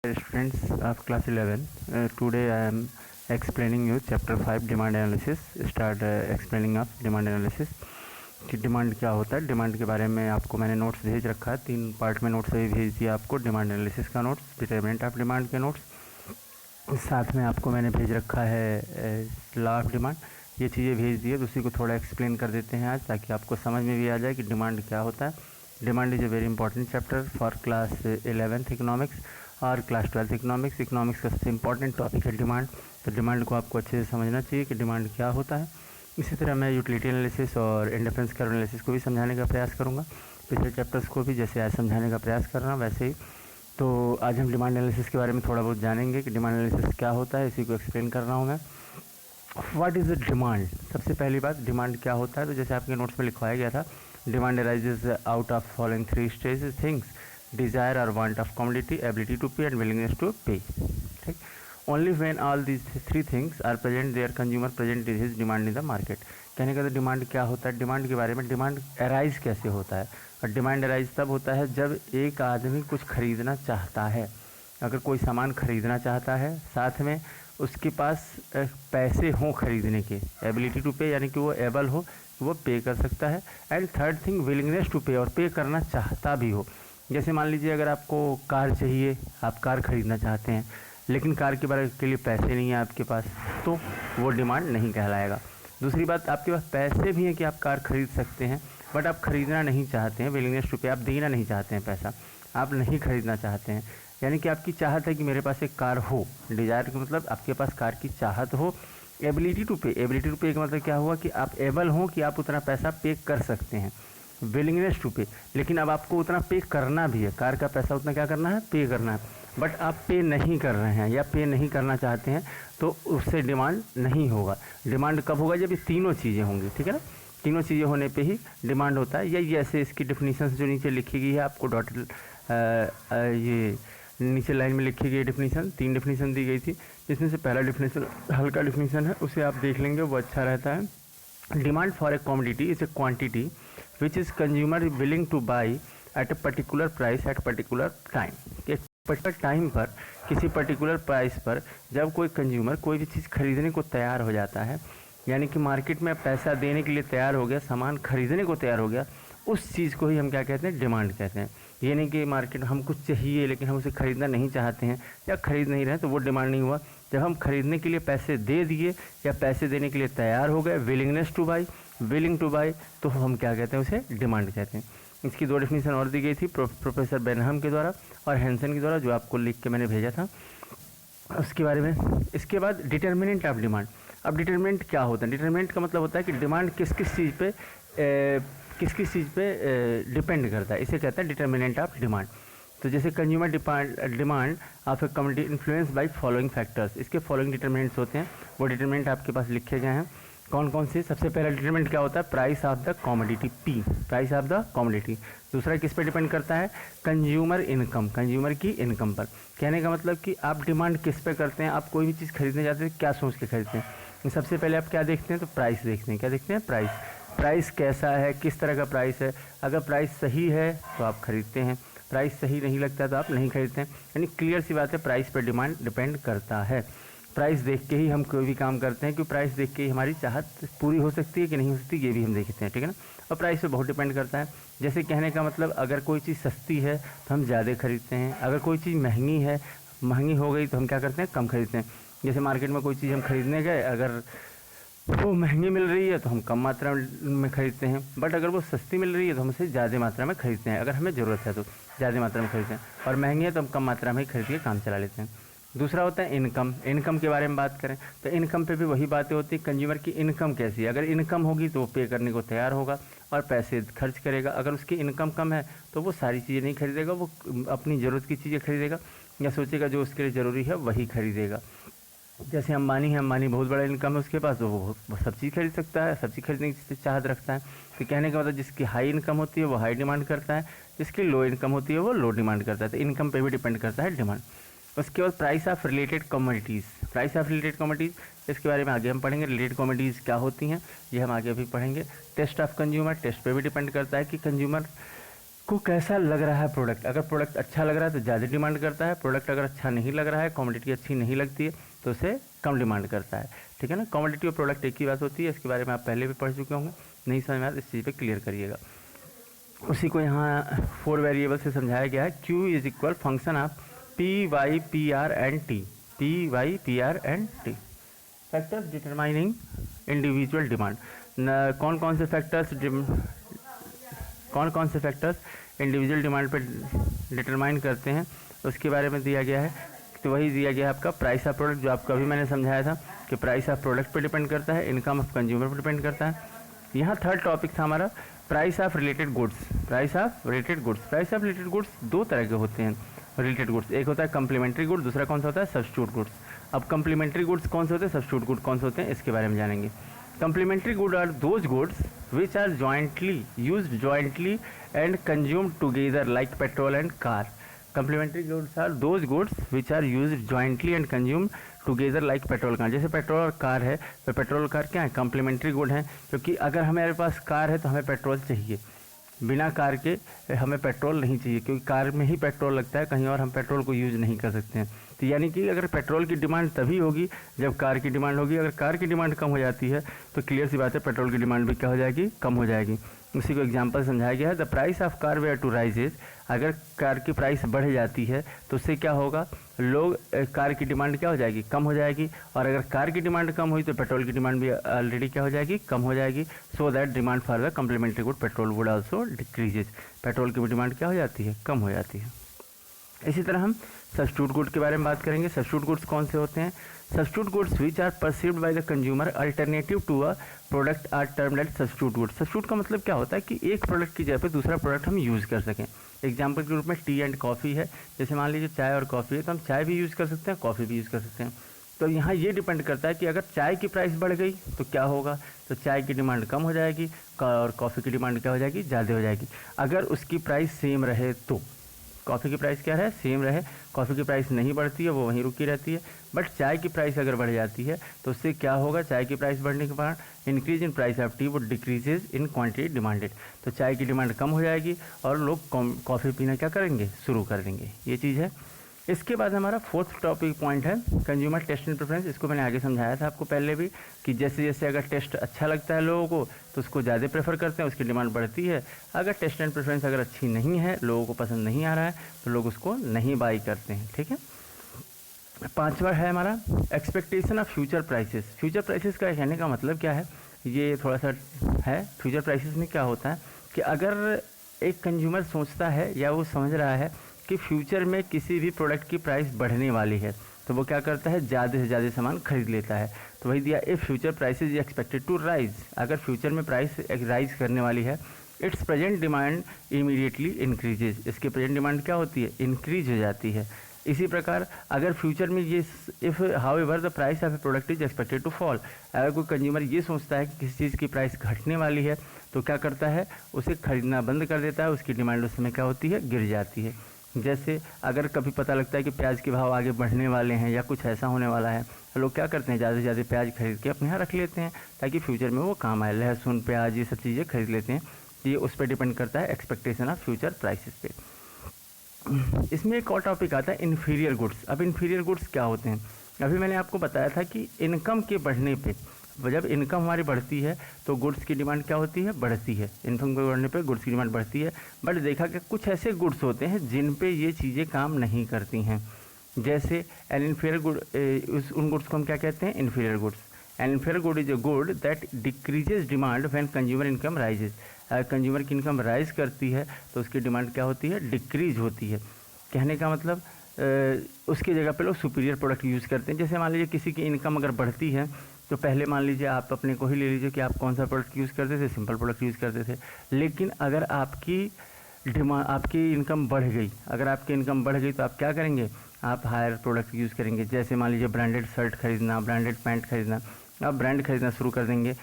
Students of class 11, today I am explaining you chapter 5 demand analysis. Start explaining of demand analysis कि demand क्या होता है। Demand के बारे में आपको मैंने नोट्स भेज रखा है, 3 पार्ट में नोट्स भेज दिया आपको। डिमांड एनालिसिस का नोट्स, डिटरमिनेंट ऑफ डिमांड के नोट्स, साथ में आपको मैंने भेज रखा है लॉ ऑफ डिमांड। ये चीज़ें भेज दी है, उसी को थोड़ा एक्सप्लेन कर देते हैं आज, ताकि आपको समझ में भी आ जाए कि डिमांड क्या होता है। Demand is a very important chapter for class 11th economics और क्लास 12th इकोनॉमिक्स। इकोनॉमिक्स का सबसे इंपॉर्टेंट टॉपिक है डिमांड, तो डिमांड को आपको अच्छे से समझना चाहिए कि डिमांड क्या होता है। इसी तरह मैं यूटिलिटी एनालिसिस और इंडिफरेंस कर्व एनालिसिस को भी समझाने का प्रयास करूँगा, पिछले चैप्टर्स को भी जैसे आज समझाने का प्रयास कर रहा हूँ वैसे ही। तो आज हम डिमांड एनालिसिस के बारे में थोड़ा बहुत जानेंगे कि डिमांड एनालिसिस क्या होता है, इसी को एक्सप्लेन कर रहा हूँ मैं। What is the demand? सबसे पहली बात, डिमांड क्या होता है? तो जैसे आपके नोट्स में लिखवाया गया था, demand arises out of following 3 stages things: desire और want of commodity, ability to pay and willingness to pay. ठीक, only when all these 3 things are present there consumer present his demand in the market. कहने का तो demand क्या होता है, demand के बारे में, डिमांड अराइज कैसे होता है। और डिमांड अराइज तब होता है जब एक आदमी कुछ खरीदना चाहता है। अगर कोई सामान खरीदना चाहता है, साथ में उसके पास पैसे हों खरीदने के, एबिलिटी टू पे, यानी कि वो एबल हो, वो पे कर सकता है। And third thing, willingness to pay, और पे करना चाहता भी हो। जैसे मान लीजिए अगर आपको कार चाहिए, आप कार खरीदना चाहते हैं, लेकिन कार के लिए पैसे नहीं है आपके पास, तो वो डिमांड नहीं कहलाएगा। दूसरी बात, आपके पास पैसे भी हैं कि आप कार खरीद सकते हैं, बट आप खरीदना नहीं चाहते हैं, विलिंगनेस टू पे, आप देना नहीं चाहते हैं पैसा, आप नहीं खरीदना चाहते हैं, यानी कि आपकी चाहत है कि मेरे पास एक कार हो। डिज़ायर का मतलब आपके पास कार की चाहत हो। एबिलिटी टू पे, एबिलिटी टू पे का मतलब क्या हुआ कि आप एबल हो कि आप उतना पैसा पे कर सकते हैं। विलिंगनेस टू पे, लेकिन अब आपको उतना पे करना भी है, कार का पैसा उतना क्या करना है, पे करना है, बट आप पे नहीं कर रहे हैं या पे नहीं करना चाहते हैं, तो उससे डिमांड नहीं होगा। डिमांड कब होगा? जब ये तीनों चीज़ें होंगी, ठीक है ना। तीनों चीज़ें होने पे ही डिमांड होता है। या जैसे इसकी डिफिनीशन जो नीचे लिखी गई है, आपको डॉटेड ये नीचे लाइन में लिखी गई डिफिनीशन, 3 डिफिनीशन दी गई थी, जिसमें से पहला डिफिनीशन हल्का डिफिनीशन है, उसे आप देख लेंगे, वो अच्छा रहता है। Demand for a commodity is a quantity which is consumer willing to buy at a particular price at particular time. एक पर्टिकुलर टाइम पर, किसी पर्टिकुलर प्राइस पर जब कोई कंज्यूमर कोई भी चीज़ खरीदने को तैयार हो जाता है, यानी कि मार्केट में पैसा देने के लिए तैयार हो गया, सामान खरीदने को तैयार हो गया, उस चीज़ को ही हम क्या कहते हैं, डिमांड कहते हैं। ये नहीं कि मार्केट में हम कुछ चाहिए लेकिन हम उसे खरीदना नहीं चाहते हैं या खरीद नहीं रहे, तो वो डिमांड नहीं हुआ। जब हम खरीदने के लिए पैसे दे दिए या पैसे देने के लिए तैयार हो गए, willingness two by, willing to by, तो हम क्या कहते हैं, उसे डिमांड कहते हैं। इसकी 2 डेफिनेशन और दी गई थी प्रोफेसर बेनहम के द्वारा और हैंसन के द्वारा, जो आपको लिख के मैंने भेजा था उसके बारे में। इसके बाद डिटर्मिनेंट ऑफ डिमांड। अब डिटर्मिनेंट क्या होता है? डिटर्मिनेंट का मतलब होता है कि डिमांड किस किस चीज़ पे डिपेंड करता है, इसे कहता है डिटर्मिनेंट ऑफ डिमांड। तो जैसे consumer demand of A commodity influence by following factors, इसके फॉलोइंग डिटर्मिनेंट्स होते हैं, वो डिटर्मिनेंट आपके पास लिखे गए हैं। कौन कौन से? सबसे पहला डिटर्मिनेंट क्या होता है? Price of the commodity, P, price of the commodity. दूसरा किस पे डिपेंड करता है? कंज्यूमर इनकम, कंज्यूमर की इनकम पर। कहने का मतलब कि आप डिमांड किस पे करते हैं, आप कोई भी चीज़ खरीदने जाते हैं क्या सोच के खरीदते हैं? सबसे पहले आप क्या देखते हैं? तो प्राइस देखते हैं। क्या देखते हैं? प्राइस। प्राइस कैसा है, किस तरह का प्राइस है। अगर प्राइस सही है तो आप खरीदते हैं, प्राइस सही नहीं लगता तो आप नहीं खरीदते हैं। यानी क्लियर सी बात है, प्राइस पर डिमांड डिपेंड करता है। प्राइस देख के ही हम कोई भी काम करते हैं, क्योंकि प्राइस देख के ही हमारी चाहत पूरी हो सकती है कि नहीं हो सकती, ये भी हम देखते हैं, ठीक है ना। और प्राइस पे बहुत डिपेंड करता है। जैसे कहने का मतलब, अगर कोई चीज़ सस्ती है तो हम ज़्यादा खरीदते हैं, अगर कोई चीज़ महंगी है, महंगी हो गई तो हम क्या करते हैं, कम खरीदते हैं। जैसे मार्केट में कोई चीज़ हम खरीदने गए, अगर वो महंगी मिल रही है तो हम कम मात्रा में खरीदते हैं, बट अगर वो सस्ती मिल रही है तो हम उसे ज़्यादा मात्रा में खरीदते हैं। अगर हमें ज़रूरत है तो ज़्यादा मात्रा में खरीदते हैं, और महंगी है तो हम कम मात्रा में ही खरीद के काम चला लेते हैं। दूसरा होता है इनकम। इनकम के बारे में बात करें तो इनकम पे भी वही बातें होती हैं, कंज्यूमर की इनकम कैसी है। अगर इनकम होगी तो वो पे करने को तैयार होगा और पैसे खर्च करेगा। अगर उसकी इनकम कम है तो वो सारी चीज़ें नहीं खरीदेगा, वो अपनी ज़रूरत की चीज़ें खरीदेगा या सोचेगा जो उसके लिए ज़रूरी है वही खरीदेगा। जैसे अंबानी है, अंबानी बहुत बड़ा इनकम है उसके पास, तो वो सब चीज़ खरीद सकता है, सब चीज़ खरीदने की चाहत रखता है। तो कहने का मतलब, जिसकी हाई इनकम होती है वो हाई डिमांड करता है, जिसकी लो इनकम होती है वो लो डिमांड करता है। तो इनकम पे भी डिपेंड करता है डिमांड। उसके बाद price of related commodities. Price of related commodities, इसके बारे में आगे हम पढ़ेंगे। रिलेटेड कमोडिटीज़ क्या होती हैं ये हम आगे भी पढ़ेंगे। टेस्ट ऑफ कंज्यूमर, टेस्ट पे भी डिपेंड करता है कि कंज्यूमर को कैसा लग रहा है प्रोडक्ट। अगर प्रोडक्ट अच्छा लग रहा है तो ज़्यादा डिमांड करता है, प्रोडक्ट अगर अच्छा नहीं लग रहा है, कमोडिटी अच्छी नहीं लगती है तो उसे कम डिमांड करता है। ठीक है ना, कमोडिटी और प्रोडक्ट एक ही बात होती है, इसके बारे में आप पहले भी पढ़ चुके होंगे, नहीं समझ में आया इस चीज़ पे क्लियर करिएगा। उसी को यहाँ 4 वेरिएबल से समझाया गया है। Q is equal function of P Y P R and T, P Y P R and T, factors determining individual demand. कौन कौन से फैक्टर्स इंडिविजुअल डिमांड पर डिटरमाइन करते हैं उसके बारे में दिया गया है। तो वही दिया गया है आपका प्राइस ऑफ प्रोडक्ट, जो आपको अभी मैंने समझाया था कि प्राइस ऑफ प्रोडक्ट पर डिपेंड करता है, इनकम ऑफ कंज्यूमर पर डिपेंड करता है। यहाँ थर्ड टॉपिक था हमारा price of related goods. Price of related goods दो तरह के होते हैं रिलेटेड गुड्स, एक होता है कम्प्लीमेंट्री गुड, दूसरा कौन सा होता है सब्स्टिट्यूट गुड्स। अब कम्प्लीमेंट्री गुड्स कौन से होते हैं, सब्स्टिट्यूट गुड कौन से होते हैं, इसके बारे में जानेंगे। Complementary good are those goods which are jointly used jointly and consumed together like petrol and car. Complementary goods are those goods which are used jointly and consumed together like petrol car. जैसे petrol और car है, तो petrol और car क्या है, complementary good है, क्योंकि अगर हमारे पास कार है तो हमें पेट्रोल चाहिए, बिना कार के हमें पेट्रोल नहीं चाहिए, क्योंकि कार में ही पेट्रोल लगता है, कहीं और हम पेट्रोल को यूज़ नहीं कर सकते हैं। तो यानी कि अगर पेट्रोल की डिमांड तभी होगी जब कार की डिमांड होगी। अगर कार की डिमांड कम हो जाती है तो क्लियर सी बात है पेट्रोल की डिमांड भी क्या हो जाएगी, कम हो जाएगी। उसी को एग्जांपल समझाया गया है। The price of car were to rises, अगर कार की प्राइस बढ़ जाती है तो उससे क्या होगा, लोग कार की डिमांड क्या हो जाएगी, कम हो जाएगी। और अगर कार की डिमांड कम हुई तो पेट्रोल की डिमांड भी ऑलरेडी क्या हो जाएगी, कम हो जाएगी। So that demand for the complementary good petrol would also decreases, petrol की भी डिमांड क्या हो जाती है, कम हो जाती है। इसी तरह हम सब्स्टिट्यूट गुड के बारे में बात करेंगे। सब्स्टिट्यूट गुड्स कौन से होते हैं, substitute goods which are perceived by the consumer alternative to a product are termed as substitute goods. Substitute का मतलब क्या होता है कि एक प्रोडक्ट की जगह पे दूसरा प्रोडक्ट हम यूज़ कर सकें। एग्जाम्पल के रूप में टी एंड कॉफ़ी है, जैसे मान लीजिए चाय और कॉफ़ी है, तो हम चाय भी यूज़ कर सकते हैं, कॉफ़ी भी यूज़ कर सकते हैं। तो यहाँ ये डिपेंड करता है कि अगर चाय की प्राइस बढ़ गई तो क्या होगा, तो चाय की डिमांड कम हो जाएगी और कॉफ़ी की डिमांड क्या हो जाएगी, ज़्यादा हो जाएगी। अगर उसकी प्राइस सेम रहे तो कॉफ़ी की प्राइस क्या है, सेम रहे, कॉफ़ी की प्राइस नहीं बढ़ती है, वो वहीं रुकी रहती है। बट चाय की प्राइस अगर बढ़ जाती है तो उससे क्या होगा, चाय की प्राइस बढ़ने के बाद increase in price of T वो डिक्रीजेज इन क्वांटिटी डिमांडेड, तो चाय की डिमांड कम हो जाएगी और लोग कॉफ़ी पीना क्या करेंगे, शुरू कर देंगे। ये चीज़ है। इसके बाद हमारा फोर्थ टॉपिक पॉइंट है कंज्यूमर टेस्ट एंड प्रेफरेंस। इसको मैंने आगे समझाया था आपको पहले भी कि जैसे जैसे अगर टेस्ट अच्छा लगता है लोगों को तो उसको ज़्यादा प्रेफर करते हैं, उसकी डिमांड बढ़ती है। अगर टेस्ट एंड प्रेफरेंस अगर अच्छी नहीं है, लोगों को पसंद नहीं आ रहा है, तो लोग उसको नहीं बाई करते हैं। ठीक है। पांचवा है हमारा expectation of future prices. Future prices का कहने का मतलब क्या है, ये थोड़ा सा है। फ्यूचर प्राइसेस में क्या होता है कि अगर एक कंज्यूमर सोचता है या वो समझ रहा है कि फ्यूचर में किसी भी प्रोडक्ट की प्राइस बढ़ने वाली है, तो वो क्या करता है, ज़्यादा से ज़्यादा सामान खरीद लेता है। तो वही दिया, if future prices expected to rise, अगर फ्यूचर में प्राइस राइज करने वाली है, it's present demand immediately increases, इसकी प्रेजेंट डिमांड क्या होती है, इंक्रीज हो जाती है। इसी प्रकार अगर फ्यूचर में ये if however the price of a product is expected to fall, अगर कोई कंज्यूमर ये सोचता है कि किसी चीज़ की प्राइस घटने वाली है तो क्या करता है, उसे खरीदना बंद कर देता है, उसकी डिमांड उस समय क्या होती है, गिर जाती है। जैसे अगर कभी पता लगता है कि प्याज के भाव आगे बढ़ने वाले हैं या कुछ ऐसा होने वाला है, तो लोग क्या करते हैं, ज़्यादा से ज़्यादा प्याज खरीद के अपने यहाँ रख लेते हैं ताकि फ्यूचर में वो काम आए। लहसुन, प्याज, ये सब चीज़ें खरीद लेते हैं। ये उस पर डिपेंड करता है एक्सपेक्टेशन ऑफ फ्यूचर प्राइसेस पे। इसमें एक और टॉपिक आता है इन्फीरियर गुड्स। अब इन्फीरियर गुड्स क्या होते हैं, अभी मैंने आपको बताया था कि इनकम के बढ़ने पे, जब इनकम हमारी बढ़ती है तो गुड्स की डिमांड क्या होती है, बढ़ती है। इनकम के बढ़ने पे गुड्स की डिमांड बढ़ती है। बट देखा कि कुछ ऐसे गुड्स होते हैं जिन पे ये चीज़ें काम नहीं करती हैं। जैसे एन इन्फीरियर गुड, उन गुड्स को हम क्या कहते हैं, inferior goods. N inferior good is a good that decreases demand when consumer income rises. अगर कंज्यूमर की इनकम राइज करती है तो उसकी डिमांड क्या होती है, डिक्रीज होती है। कहने का मतलब उसकी जगह पे लोग सुपीरियर प्रोडक्ट यूज़ करते हैं। जैसे मान लीजिए किसी की इनकम अगर बढ़ती है तो पहले मान लीजिए आप अपने को ही ले लीजिए कि आप कौन सा प्रोडक्ट यूज़ करते थे, सिंपल प्रोडक्ट यूज़ करते थे। लेकिन अगर आपकी इनकम बढ़ गई, अगर आपकी इनकम बढ़ गई तो आप क्या करेंगे, आप हायर प्रोडक्ट यूज़ करेंगे। जैसे मान लीजिए ब्रांडेड शर्ट खरीदना, ब्रांडेड पैंट खरीदना, आप ब्रांड खरीदना शुरू कर देंगे।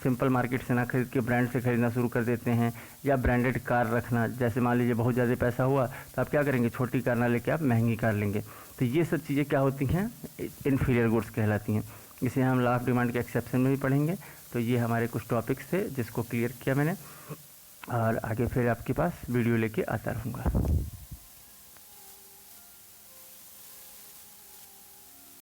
सिंपल मार्केट से ना खरीद के ब्रांड से खरीदना शुरू कर देते हैं। या ब्रांडेड कार रखना, जैसे मान लीजिए बहुत ज़्यादा पैसा हुआ तो आप क्या करेंगे, छोटी कार ना लेके आप महंगी कार लेंगे। तो ये सब चीज़ें क्या होती हैं, इन्फीरियर गुड्स कहलाती हैं। इसे हम लॉ ऑफ डिमांड के एक्सेप्शन में भी पढ़ेंगे। तो ये हमारे कुछ टॉपिक्स थे जिसको क्लियर किया मैंने। और आगे फिर आपके पास वीडियो लेके आता रहूँगा।